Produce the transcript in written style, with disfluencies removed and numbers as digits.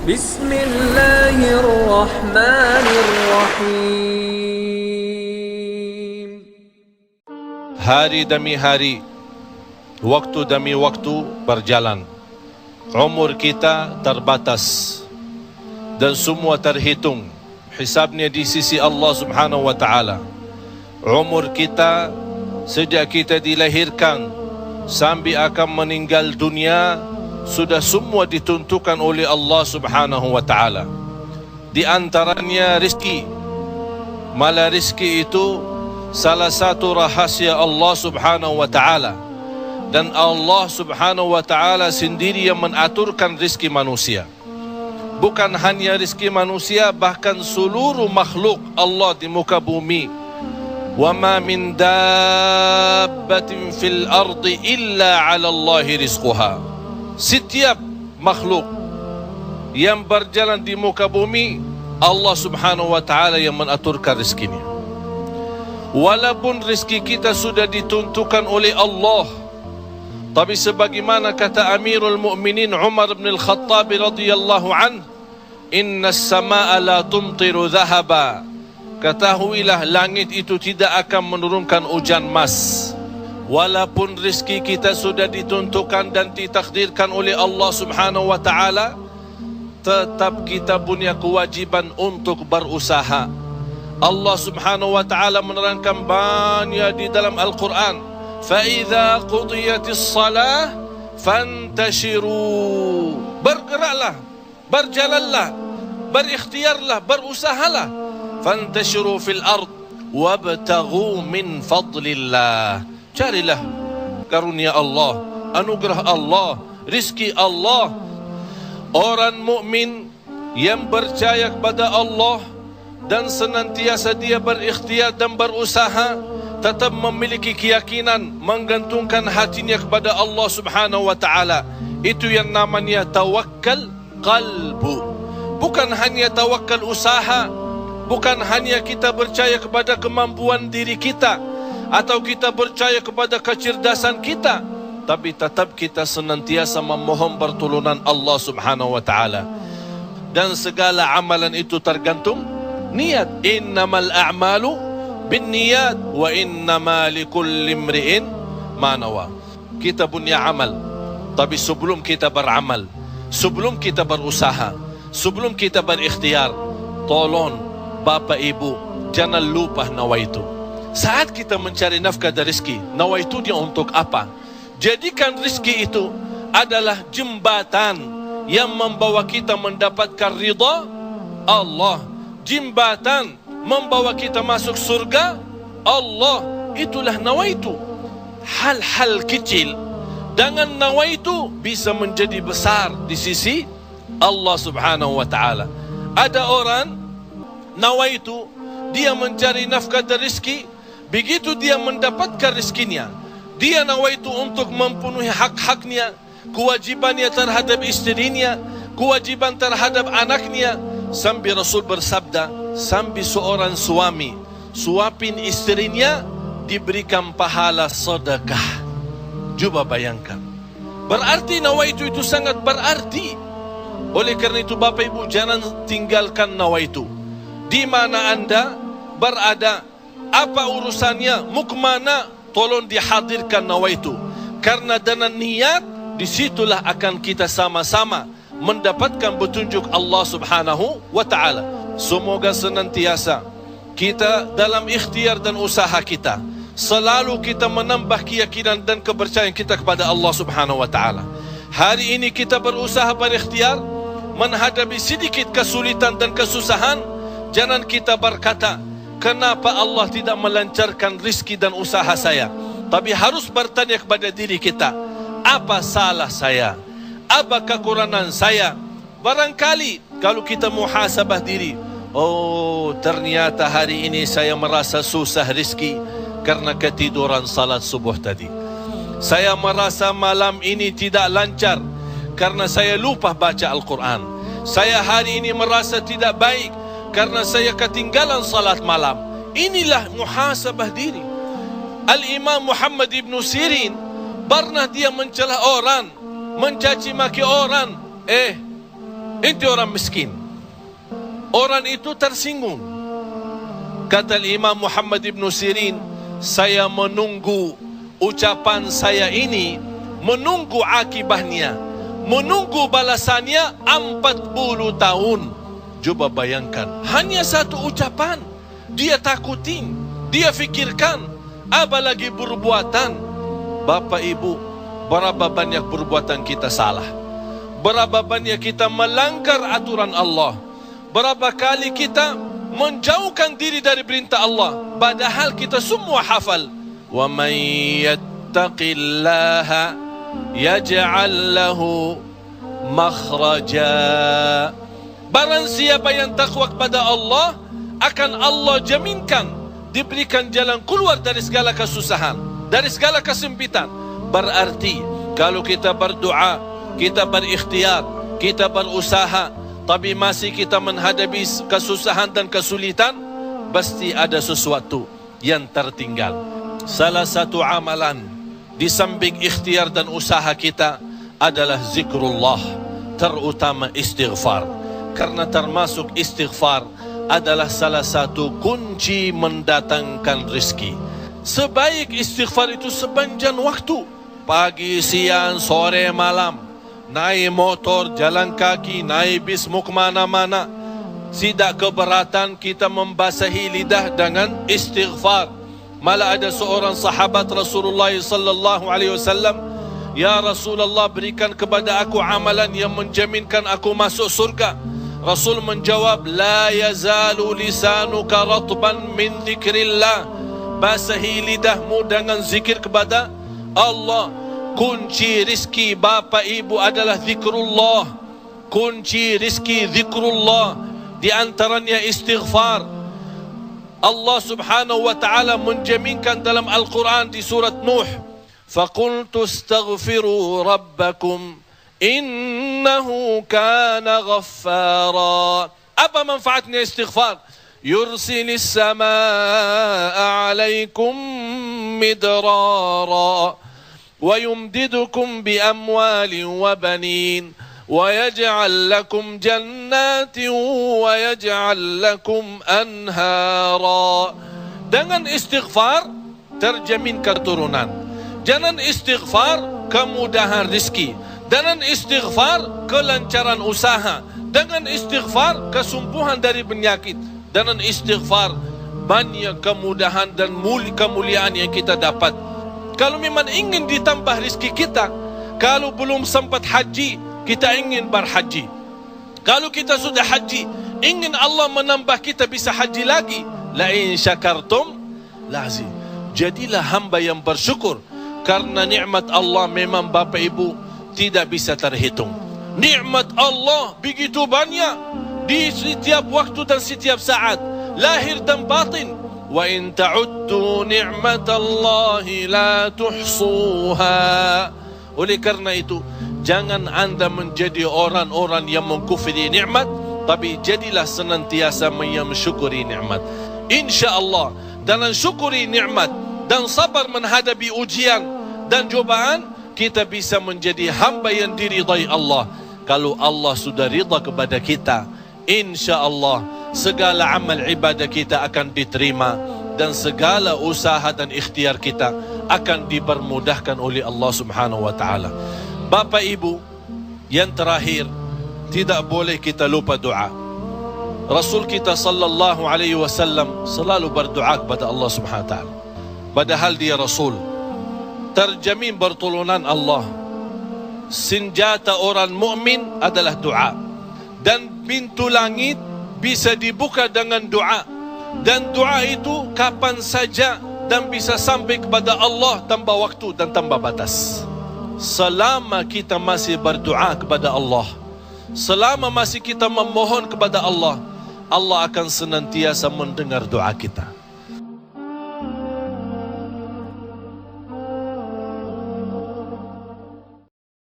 بسم الله الرحمن الرحيم. Hari demi hari, waktu demi waktu berjalan. Umur kita terbatas dan semua terhitung hisabnya di sisi Allah Subhanahu wa taala. Umur kita sejak kita dilahirkan sampai akan meninggal dunia sudah semua ditentukan oleh Allah Subhanahu wa taala. Di antaranya rezeki. Malah rezeki itu salah satu rahasia Allah Subhanahu wa taala, dan Allah Subhanahu wa taala sendiri yang mengaturkan rezeki manusia. Bukan hanya rezeki manusia, bahkan seluruh makhluk Allah di muka bumi. Wa ma min dabbatin fil ardi illa 'ala Allahi rizquha. Setiap makhluk yang berjalan di muka bumi, Allah Subhanahu wa taala yang mengaturkan rezekinya. Walaupun rezeki kita sudah ditentukan oleh Allah, tapi sebagaimana kata Amirul Mukminin Umar bin Al-Khattab radhiyallahu anhu, "Inna as-samaa'a la tumtiru dhahaba." Ketahuilah, langit itu tidak akan menurunkan hujan emas. Walaupun rezeki kita sudah ditentukan dan ditakdirkan oleh Allah Subhanahu wa taala, tetap kita punya kewajiban untuk berusaha. Allah Subhanahu wa taala menerangkan banyak di dalam Al-Quran, "Fa-idza qudiyatis shalah fantashiru." Bergeraklah, berjalanlah, berikhtiarlah, berusahalah. Fantashiru fil ard wabtaghu min fadlillah. Carilah karunia Allah, anugerah Allah, rizki Allah. Orang mukmin yang percaya kepada Allah dan senantiasa dia berikhtiar dan berusaha, tetap memiliki keyakinan, menggantungkan hatinya kepada Allah Subhanahu wa taala. Itu yang namanya tawakkal qalbu. Bukan hanya tawakkal usaha, bukan hanya kita percaya kepada kemampuan diri kita atau kita percaya kepada kecerdasan kita, tapi tetap kita senantiasa memohon pertolongan Allah Subhanahu wa taala. Dan segala amalan itu tergantung niat. Innamal a'malu binniyat wa innama likulli imri'in ma nawa. Kita punya amal, tapi sebelum kita beramal, sebelum kita berusaha, sebelum kita berikhtiar, tolong Bapak Ibu jangan lupa nawaitu. Saat kita mencari nafkah dan rezeki, nawaitu dia untuk apa? Jadikan rezeki itu adalah jembatan yang membawa kita mendapatkan ridha Allah, jembatan membawa kita masuk surga Allah. Itulah nawaitu. Hal-hal kecil dengan nawaitu bisa menjadi besar di sisi Allah Subhanahu wa taala. Ada orang nawaitu dia mencari nafkah dan rezeki, begitu dia mendapatkan rezekinya, dia nawaitu untuk memenuhi hak-haknya, kewajibannya terhadap istrinya, kewajiban terhadap anaknya. Sampai Rasul bersabda, sampai seorang suami suapin istrinya diberikan pahala sedekah. Coba bayangkan, berarti nawaitu itu sangat berarti. Oleh kerana itu Bapak Ibu jangan tinggalkan nawaitu. Di mana anda berada, apa urusannya, mau kemana, tolong dihadirkan nawaitu. Karena dengan niat, disitulah akan kita sama-sama mendapatkan petunjuk Allah Subhanahu wa ta'ala. Semoga senantiasa kita dalam ikhtiar dan usaha kita, selalu kita menambah keyakinan dan kepercayaan kita kepada Allah Subhanahu wa ta'ala. Hari ini kita berusaha berikhtiar, menghadapi sedikit kesulitan dan kesusahan, jangan kita berkata, kenapa Allah tidak melancarkan rezeki dan usaha saya? Tapi harus bertanya kepada diri kita, apa salah saya? Apa kekurangan saya? Barangkali kalau kita muhasabah diri, oh ternyata hari ini saya merasa susah rezeki karena ketiduran salat subuh tadi. Saya merasa malam ini tidak lancar karena saya lupa baca Al-Quran. Saya hari ini merasa tidak baik karena saya ketinggalan salat malam. Inilah muhasabah diri. Al-Imam Muhammad ibn Sirin pernah dia mencela orang, mencaci maki orang. Ente orang miskin. Orang itu tersinggung. Kata Imam Muhammad ibn Sirin, saya menunggu ucapan saya ini, menunggu akibahnya, menunggu balasannya 40 tahun. Coba bayangkan, hanya satu ucapan dia takutin, dia fikirkan, apalagi perbuatan. Bapak Ibu, berapa banyak perbuatan kita salah, berapa banyak kita melanggar aturan Allah, berapa kali kita menjauhkan diri dari perintah Allah, padahal kita semua hafal. Wa man yattaqillaha yaj'al lahu makhraja. Barang siapa yang takwa kepada Allah, akan Allah jaminkan diberikan jalan keluar dari segala kesusahan, dari segala kesempitan. Berarti kalau kita berdoa, kita berikhtiar, kita berusaha, tapi masih kita menghadapi kesusahan dan kesulitan, pasti ada sesuatu yang tertinggal. Salah satu amalan di samping ikhtiar dan usaha kita adalah zikrullah, terutama istighfar. Karena termasuk istighfar adalah salah satu kunci mendatangkan rezeki. Sebaik istighfar itu sepanjang waktu, pagi, siang, sore, malam. Naik motor, jalan kaki, naik bis, mau kemana-mana, tidak keberatan kita membasahi lidah dengan istighfar. Malah ada seorang sahabat Rasulullah sallallahu alaihi wasallam, ya Rasulullah, berikan kepada aku amalan yang menjaminkan aku masuk surga. Rasul menjawab, la yazalu lisanuka ratban min zikrillah. Basahi lidahmu dengan zikir kepada Allah. Kunci rizki Bapak Ibu adalah zikrullah. Kunci rizki zikrullah, di antaranya istighfar. Allah subhanahu wa ta'ala menjaminkan dalam Al-Quran di surat Nuh, faqultu astaghfiru rabbakum innahu kana ghaffara. Apa manfaatnya istighfar? Yursilis samaa alaikum midrara wa yumdidukum bi amwalin wa banin wa yaj'al lakum jannatin wa yaj'al lakum anhara. Dengan istighfar terjamin keturunan. Dengan istighfar kemudahan rezeki. Dengan istighfar kelancaran usaha. Dengan istighfar kesembuhan dari penyakit. Dengan istighfar banyak kemudahan dan kemuliaan yang kita dapat. Kalau memang ingin ditambah rezeki kita, kalau belum sempat haji, kita ingin berhaji. Kalau kita sudah haji, ingin Allah menambah kita bisa haji lagi. La in syakartum lazi. Jadilah hamba yang bersyukur, karena nikmat Allah memang Bapak Ibu tidak bisa terhitung. Nikmat Allah begitu banyak di setiap waktu dan setiap saat, lahir dan batin. Wa in ta'uddu ni'matallahi la tuhsuha. Oleh karena itu, jangan anda menjadi orang-orang yang mengkufri nikmat, tapi jadilah senantiasa mensyukuri nikmat. InsyaAllah dengan syukuri nikmat dan sabar menghadapi ujian dan cobaan, kita bisa menjadi hamba yang diridai Allah. Kalau Allah sudah ridha kepada kita, InsyaAllah segala amal ibadah kita akan diterima, dan segala usaha dan ikhtiar kita akan dipermudahkan oleh Allah subhanahu wa ta'ala. Bapak Ibu, yang terakhir, tidak boleh kita lupa doa. Rasul kita sallallahu alaihi wasallam selalu berdoa kepada Allah subhanahu wa ta'ala. Padahal dia Rasul, terjamin pertolongan Allah. Senjata orang mukmin adalah doa, dan pintu langit bisa dibuka dengan doa, dan doa itu kapan saja dan bisa sampai kepada Allah tanpa waktu dan tanpa batas. Selama kita masih berdoa kepada Allah, selama masih kita memohon kepada Allah, Allah akan senantiasa mendengar doa kita.